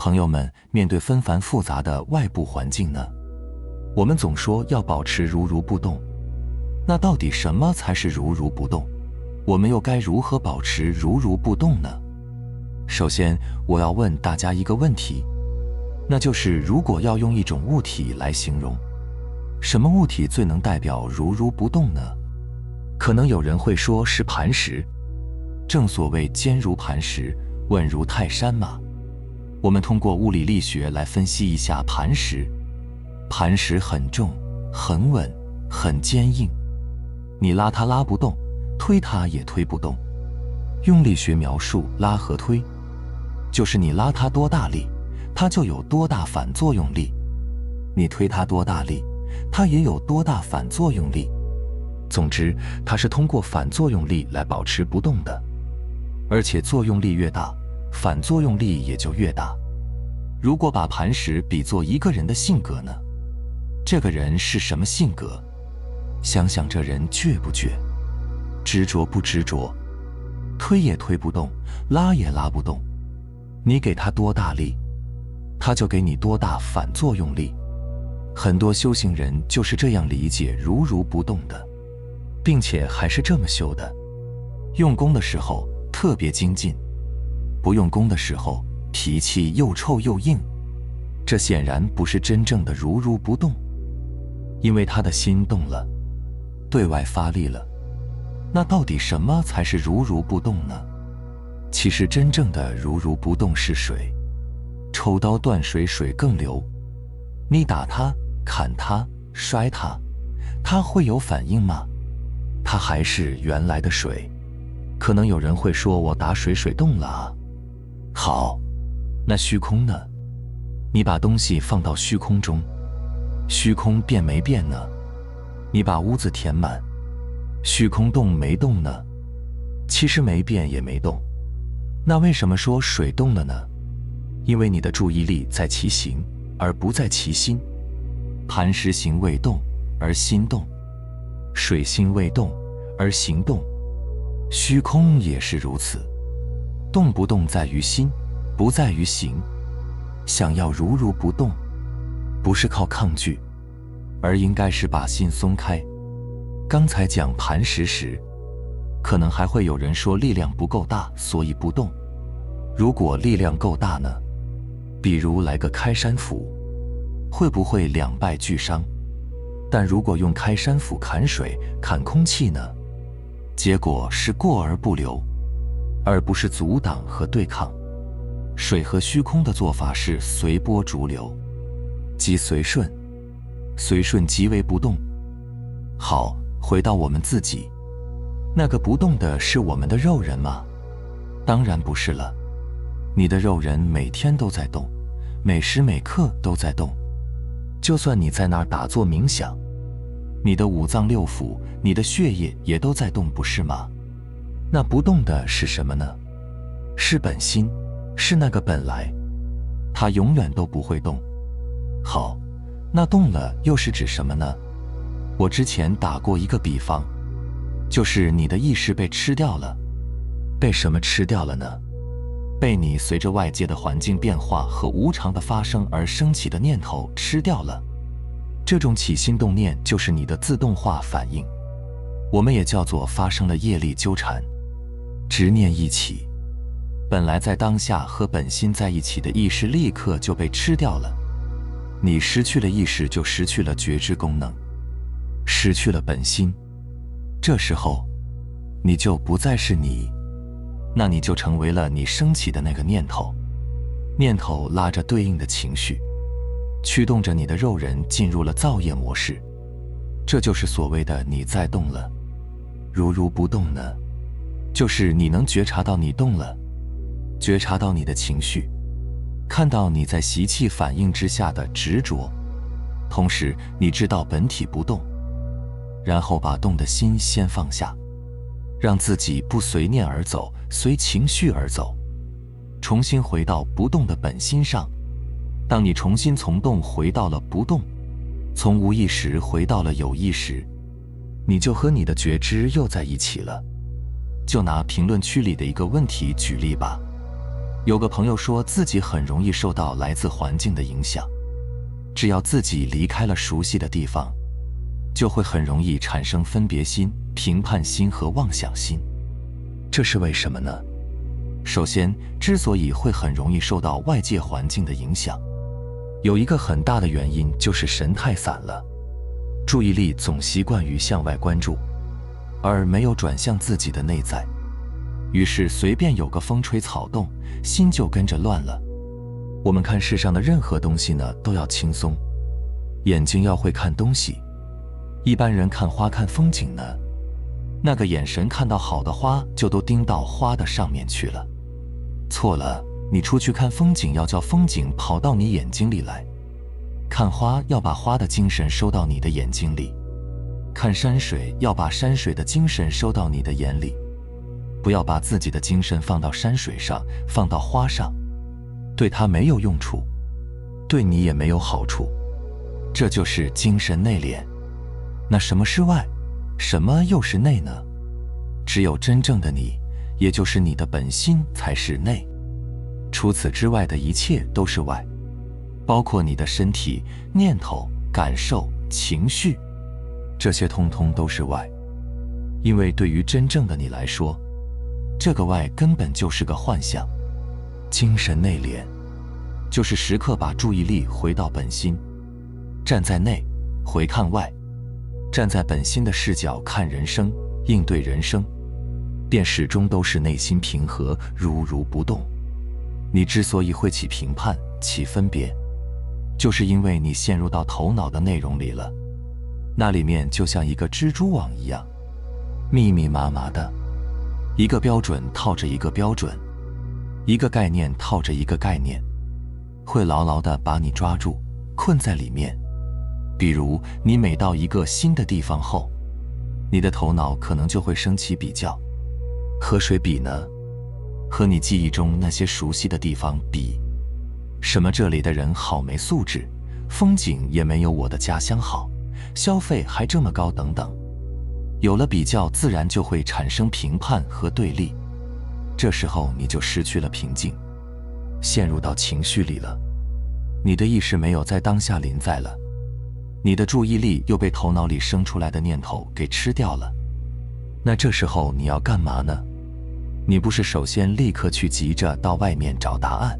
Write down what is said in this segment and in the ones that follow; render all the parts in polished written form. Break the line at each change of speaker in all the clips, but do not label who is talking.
朋友们，面对纷繁复杂的外部环境呢，我们总说要保持如如不动，那到底什么才是如如不动？我们又该如何保持如如不动呢？首先，我要问大家一个问题，那就是如果要用一种物体来形容，什么物体最能代表如如不动呢？可能有人会说是磐石，正所谓坚如磐石，稳如泰山嘛。我们通过物理力学来分析一下磐石。磐石很重、很稳、很坚硬，你拉它拉不动，推它也推不动。用力学描述拉和推，就是你拉它多大力，它就有多大反作用力；你推它多大力，它也有多大反作用力。总之，它是通过反作用力来保持不动的，而且作用力越大，反作用力也就越大。如果把磐石比作一个人的性格呢？这个人是什么性格？想想这人倔不倔，执着不执着，推也推不动，拉也拉不动。你给他多大力，他就给你多大反作用力。很多修行人就是这样理解如如不动的，并且还是这么修的。用功的时候特别精进，不用功的时候脾气又臭又硬，这显然不是真正的如如不动，因为他的心动了，对外发力了。那到底什么才是如如不动呢？其实真正的如如不动是水，抽刀断水，水更流。你打它、砍它、摔它，它会有反应吗？它还是原来的水。可能有人会说，我打水，水动了啊。好，那虚空呢？你把东西放到虚空中，虚空变没变呢？你把屋子填满，虚空动没动呢？其实没变也没动。那为什么说水动了呢？因为你的注意力在其形，而不在其心。磐石形未动，而心动；水心未动，而行动。虚空也是如此，动不动在于心，不在于行。想要如如不动，不是靠抗拒，而应该是把心松开。刚才讲磐石时，可能还会有人说力量不够大，所以不动。如果力量够大呢？比如来个开山斧，会不会两败俱伤？但如果用开山斧砍水、砍空气呢？结果是过而不流，而不是阻挡和对抗。水和虚空的做法是随波逐流，即随顺，随顺即为不动。好，回到我们自己，那个不动的是我们的肉人吗？当然不是了。你的肉人每天都在动，每时每刻都在动。就算你在那儿打坐冥想，你的五脏六腑，你的血液也都在动，不是吗？那不动的是什么呢？是本心，是那个本来，它永远都不会动。好，那动了又是指什么呢？我之前打过一个比方，就是你的意识被吃掉了。被什么吃掉了呢？被你随着外界的环境变化和无常的发生而升起的念头吃掉了。这种起心动念就是你的自动化反应，我们也叫做发生了业力纠缠。执念一起，本来在当下和本心在一起的意识立刻就被吃掉了。你失去了意识，就失去了觉知功能，失去了本心。这时候你就不再是你，那你就成为了你升起的那个念头，念头拉着对应的情绪，驱动着你的肉人进入了造业模式。这就是所谓的你在动了。如如不动呢，就是你能觉察到你动了，觉察到你的情绪，看到你在习气反应之下的执着，同时你知道本体不动，然后把动的心先放下，让自己不随念而走，随情绪而走，重新回到不动的本心上。当你重新从动回到了不动，从无意识回到了有意识，你就和你的觉知又在一起了。就拿评论区里的一个问题举例吧，有个朋友说自己很容易受到来自环境的影响，只要自己离开了熟悉的地方，就会很容易产生分别心、评判心和妄想心。这是为什么呢？首先，之所以会很容易受到外界环境的影响，有一个很大的原因就是神态散了，注意力总习惯于向外关注，而没有转向自己的内在。于是随便有个风吹草动，心就跟着乱了。我们看世上的任何东西呢，都要轻松，眼睛要会看东西。一般人看花看风景呢，那个眼神看到好的花就都盯到花的上面去了。错了，你出去看风景要叫风景跑到你眼睛里来，看花要把花的精神收到你的眼睛里，看山水要把山水的精神收到你的眼里。不要把自己的精神放到山水上，放到花上，对它没有用处，对你也没有好处。这就是精神内敛。那什么是外，什么又是内呢？只有真正的你，也就是你的本心才是内，除此之外的一切都是外，包括你的身体、念头、感受、情绪，这些通通都是外。因为对于真正的你来说，这个外根本就是个幻象。精神内敛，就是时刻把注意力回到本心，站在内，回看外，站在本心的视角看人生，应对人生，便始终都是内心平和，如如不动。你之所以会起评判、起分别，就是因为你陷入到头脑的内容里了，那里面就像一个蜘蛛网一样，密密麻麻的，一个标准套着一个标准，一个概念套着一个概念，会牢牢地把你抓住，困在里面。比如你每到一个新的地方后，你的头脑可能就会升起比较，和谁比呢？和你记忆中那些熟悉的地方比。什么这里的人好没素质，风景也没有我的家乡好，消费还这么高等等。有了比较，自然就会产生评判和对立，这时候你就失去了平静，陷入到情绪里了。你的意识没有在当下临在了，你的注意力又被头脑里生出来的念头给吃掉了。那这时候你要干嘛呢？你不是首先立刻去急着到外面找答案，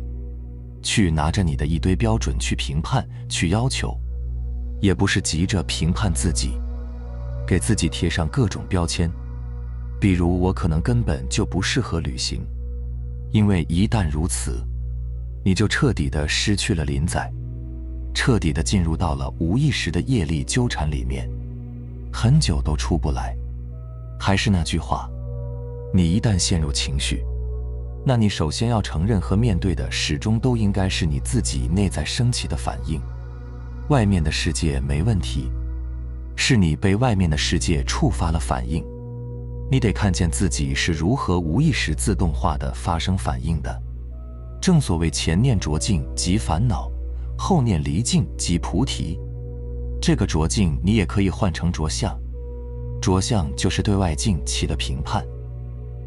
去拿着你的一堆标准去评判、去要求，也不是急着评判自己，给自己贴上各种标签，比如我可能根本就不适合旅行，因为一旦如此，你就彻底的失去了临在，彻底的进入到了无意识的业力纠缠里面，很久都出不来。还是那句话，你一旦陷入情绪，那你首先要承认和面对的始终都应该是你自己内在升起的反应。外面的世界没问题，是你被外面的世界触发了反应。你得看见自己是如何无意识自动化的发生反应的。正所谓前念着境即烦恼，后念离境即菩提。这个着境你也可以换成着相，着相就是对外境起了评判，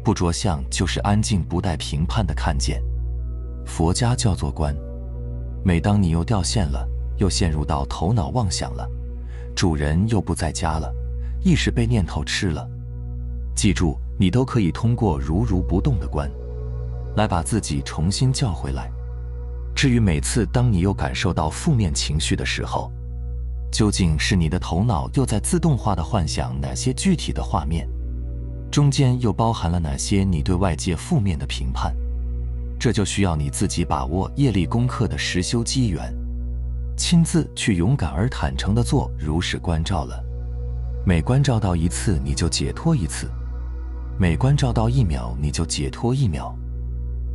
不着相就是安静不带评判的看见。佛家叫做观。每当你又掉线了，又陷入到头脑妄想了，主人又不在家了，意识被念头吃了，记住，你都可以通过如如不动的观，来把自己重新叫回来。至于每次当你又感受到负面情绪的时候，究竟是你的头脑又在自动化的幻想哪些具体的画面，中间又包含了哪些你对外界负面的评判，这就需要你自己把握业力功课的实修机缘，亲自去勇敢而坦诚地做如实关照了。每关照到一次，你就解脱一次；每关照到1秒，你就解脱1秒。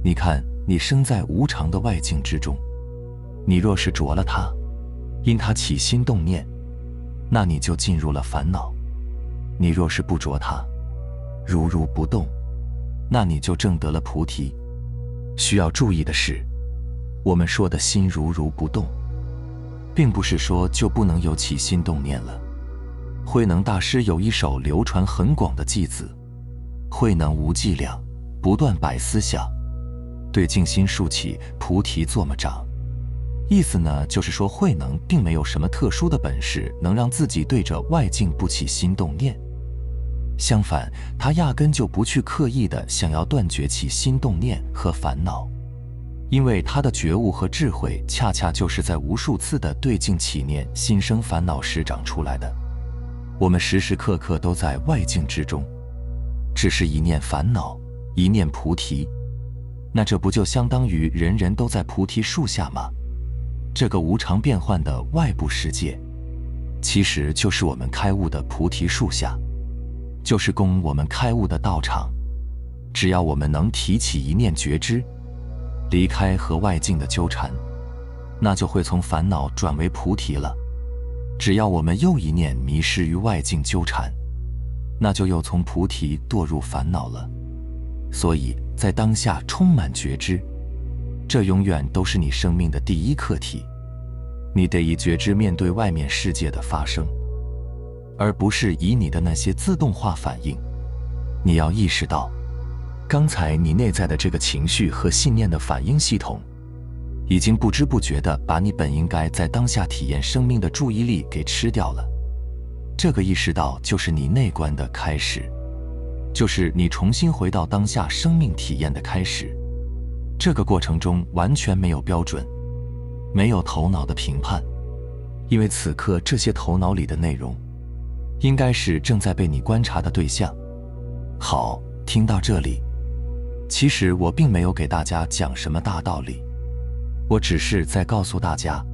你看，你生在无常的外境之中，你若是着了它，因它起心动念，那你就进入了烦恼；你若是不着它，如如不动，那你就证得了菩提。需要注意的是，我们说的心如如不动，并不是说就不能有起心动念了。慧能大师有一首流传很广的偈子：慧能无伎俩，不断百思想，对境心竖起，菩提作么长。意思呢，就是说慧能并没有什么特殊的本事，能让自己对着外境不起心动念。相反，他压根就不去刻意的想要断绝起心动念和烦恼，因为他的觉悟和智慧恰恰就是在无数次的对境起念、心生烦恼时长出来的。我们时时刻刻都在外境之中，只是一念烦恼，一念菩提，那这不就相当于人人都在菩提树下吗？这个无常变幻的外部世界，其实就是我们开悟的菩提树下，就是供我们开悟的道场。只要我们能提起一念觉知，离开和外境的纠缠，那就会从烦恼转为菩提了。只要我们又一念迷失于外境纠缠，那就又从菩提堕入烦恼了。所以在当下充满觉知，这永远都是你生命的第一课题。你得以觉知面对外面世界的发生，而不是以你的那些自动化反应。你要意识到，刚才你内在的这个情绪和信念的反应系统，已经不知不觉地把你本应该在当下体验生命的注意力给吃掉了。这个意识到就是你内观的开始，就是你重新回到当下生命体验的开始。这个过程中完全没有标准，没有头脑的评判，因为此刻这些头脑里的内容，应该是正在被你观察的对象。好，听到这里，其实我并没有给大家讲什么大道理，我只是在告诉大家，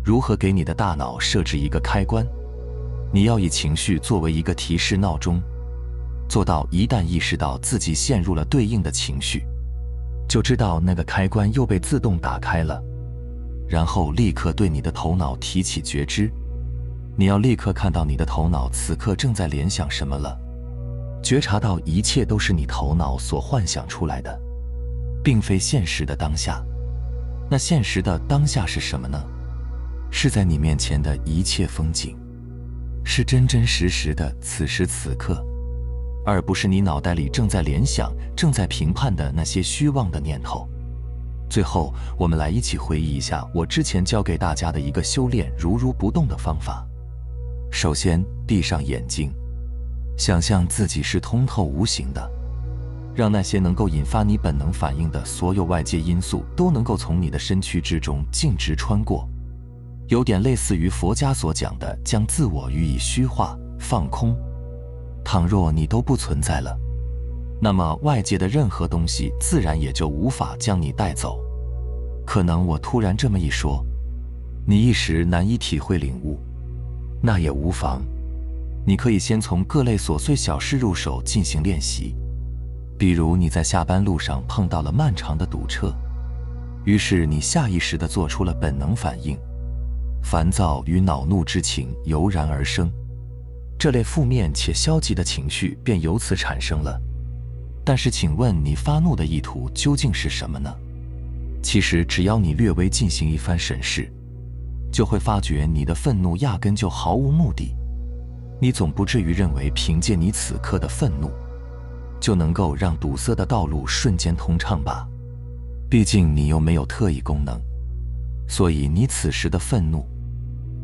如何给你的大脑设置一个开关。你要以情绪作为一个提示闹钟，做到一旦意识到自己陷入了对应的情绪，就知道那个开关又被自动打开了，然后立刻对你的头脑提起觉知。你要立刻看到你的头脑此刻正在联想什么了，觉察到一切都是你头脑所幻想出来的，并非现实的当下。那现实的当下是什么呢？是在你面前的一切风景，是真真实实的此时此刻，而不是你脑袋里正在联想、正在评判的那些虚妄的念头。最后，我们来一起回忆一下我之前教给大家的一个修炼如不动的方法。首先，闭上眼睛，想象自己是通透无形的，让那些能够引发你本能反应的所有外界因素都能够从你的身躯之中径直穿过，有点类似于佛家所讲的将自我予以虚化、放空。倘若你都不存在了，那么外界的任何东西自然也就无法将你带走。可能我突然这么一说，你一时难以体会领悟，那也无妨。你可以先从各类琐碎小事入手进行练习。比如你在下班路上碰到了漫长的堵车，于是你下意识地做出了本能反应，烦躁与恼怒之情油然而生，这类负面且消极的情绪便由此产生了。但是请问你发怒的意图究竟是什么呢？其实只要你略微进行一番审视，就会发觉你的愤怒压根就毫无目的。你总不至于认为凭借你此刻的愤怒，就能够让堵塞的道路瞬间通畅吧？毕竟你又没有特异功能，所以你此时的愤怒，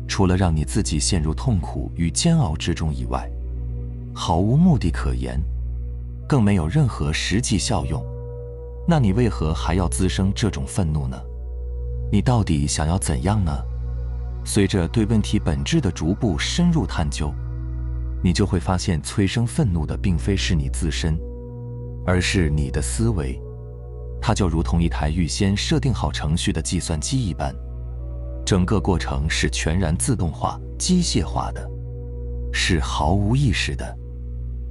除了让你自己陷入痛苦与煎熬之中以外，毫无目的可言，更没有任何实际效用。那你为何还要滋生这种愤怒呢？你到底想要怎样呢？随着对问题本质的逐步深入探究，你就会发现催生愤怒的并非是你自身，而是你的思维。它就如同一台预先设定好程序的计算机一般，整个过程是全然自动化、机械化的，是毫无意识的。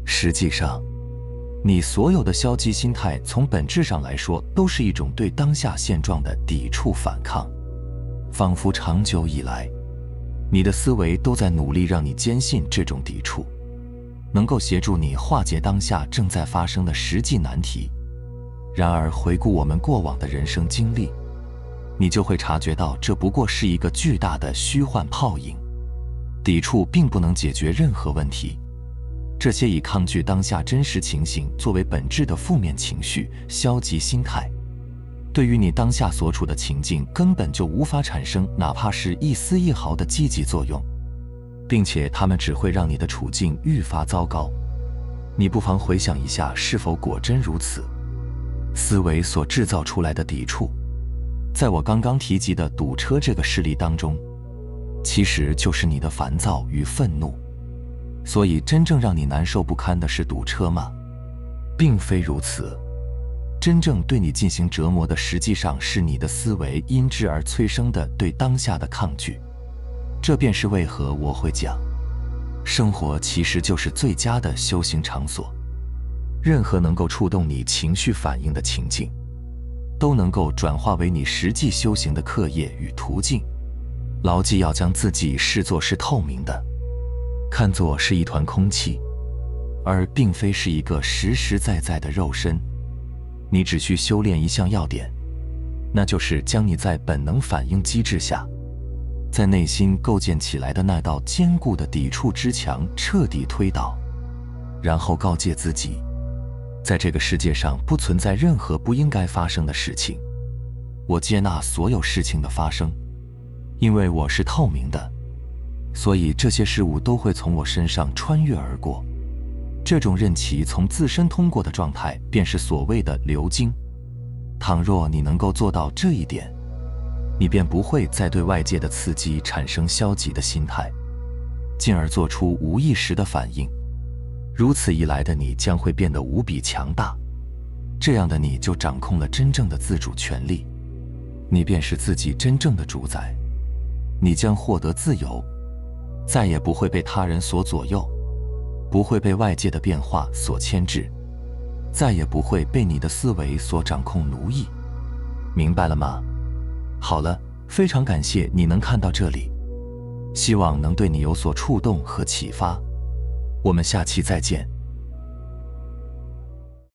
实际上，你所有的消极心态从本质上来说都是一种对当下现状的抵触反抗，仿佛长久以来，你的思维都在努力让你坚信这种抵触能够协助你化解当下正在发生的实际难题。然而回顾我们过往的人生经历，你就会察觉到这不过是一个巨大的虚幻泡影。抵触并不能解决任何问题，这些以抗拒当下真实情形作为本质的负面情绪、消极心态，对于你当下所处的情境根本就无法产生哪怕是一丝一毫的积极作用，并且它们只会让你的处境愈发糟糕。你不妨回想一下，是否果真如此？思维所制造出来的抵触，在我刚刚提及的堵车这个事例当中，其实就是你的烦躁与愤怒。所以真正让你难受不堪的是堵车吗？并非如此。真正对你进行折磨的，实际上是你的思维因之而催生的对当下的抗拒。这便是为何我会讲，生活其实就是最佳的修行场所。任何能够触动你情绪反应的情境，都能够转化为你实际修行的课业与途径。牢记要将自己视作是透明的，看作是一团空气，而并非是一个实实在在的肉身。你只需修炼一项要点，那就是将你在本能反应机制下，在内心构建起来的那道坚固的抵触之墙彻底推倒，然后告诫自己，在这个世界上不存在任何不应该发生的事情。我接纳所有事情的发生，因为我是透明的，所以这些事物都会从我身上穿越而过。这种任其从自身通过的状态，便是所谓的流经。倘若你能够做到这一点，你便不会再对外界的刺激产生消极的心态，进而做出无意识的反应。如此一来的你将会变得无比强大，这样的你就掌控了真正的自主权利，你便是自己真正的主宰。你将获得自由，再也不会被他人所左右，不会被外界的变化所牵制，再也不会被你的思维所掌控奴役。明白了吗？好了，非常感谢你能看到这里，希望能对你有所触动和启发。我们下期再见。